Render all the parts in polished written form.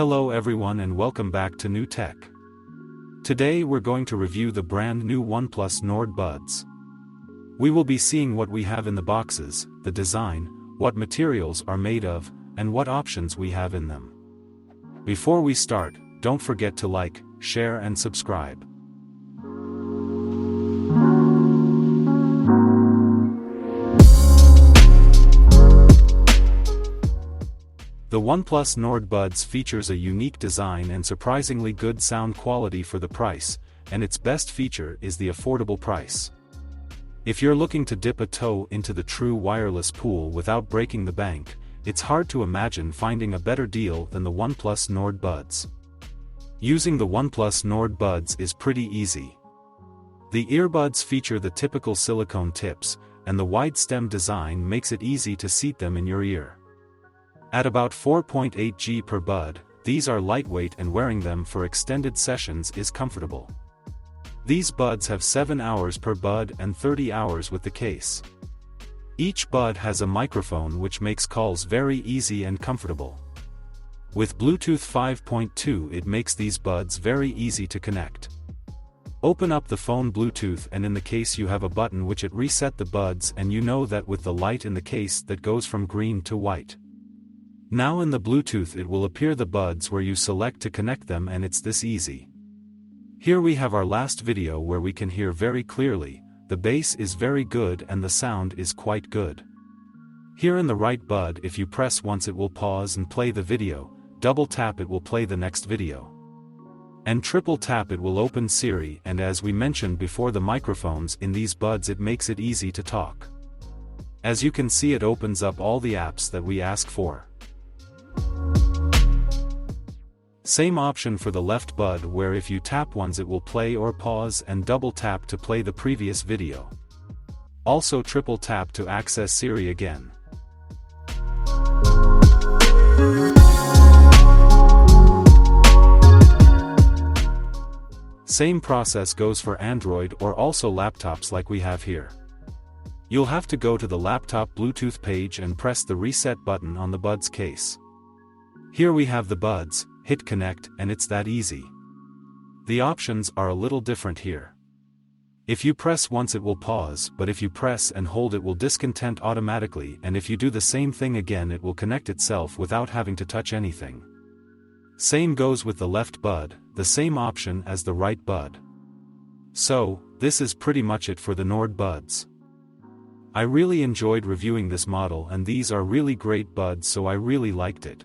Hello everyone and welcome back to New Tech. Today we're going to review the brand new Oneplus Nord Buds. We will be seeing what we have in the boxes, the design, what materials are made of, and what options we have in them. Before we start, don't forget to like, share and subscribe. The Oneplus Nord Buds features a unique design and surprisingly good sound quality for the price, and its best feature is the affordable price. If you're looking to dip a toe into the true wireless pool without breaking the bank, it's hard to imagine finding a better deal than the Oneplus Nord Buds. Using the Oneplus Nord Buds is pretty easy. The earbuds feature the typical silicone tips, and the wide stem design makes it easy to seat them in your ear. At about 4.8 G per bud, these are lightweight and wearing them for extended sessions is comfortable. These buds have 7 hours per bud and 30 hours with the case. Each bud has a microphone which makes calls very easy and comfortable. With Bluetooth 5.2 it makes these buds very easy to connect. Open up the phone Bluetooth and in the case you have a button which it reset the buds and you know that with the light in the case that goes from green to white. Now in the Bluetooth it will appear the buds where you select to connect them and it's this easy. Here we have our last video where we can hear very clearly, the bass is very good and the sound is quite good. Here in the right bud if you press once it will pause and play the video, double tap it will play the next video. And triple tap it will open Siri and as we mentioned before the microphones in these buds it makes it easy to talk. As you can see it opens up all the apps that we ask for. Same option for the left bud where if you tap once it will play or pause and double tap to play the previous video. Also triple tap to access Siri again. Same process goes for Android or also laptops like we have here. You'll have to go to the laptop Bluetooth page and press the reset button on the buds case. Here we have the buds, hit connect and it's that easy. The options are a little different here. If you press once it will pause but if you press and hold it will disconnect automatically and if you do the same thing again it will connect itself without having to touch anything. Same goes with the left bud, the same option as the right bud. So, this is pretty much it for the Nord Buds. I really enjoyed reviewing this model and these are really great buds so I really liked it.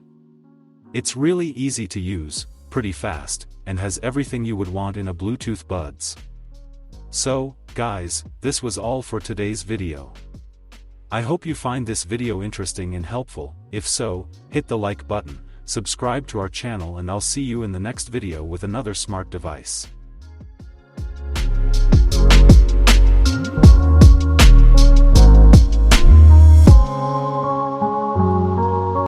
It's really easy to use, pretty fast, and has everything you would want in a Bluetooth buds. So, guys, this was all for today's video. I hope you find this video interesting and helpful. If so, hit the like button, subscribe to our channel and I'll see you in the next video with another smart device.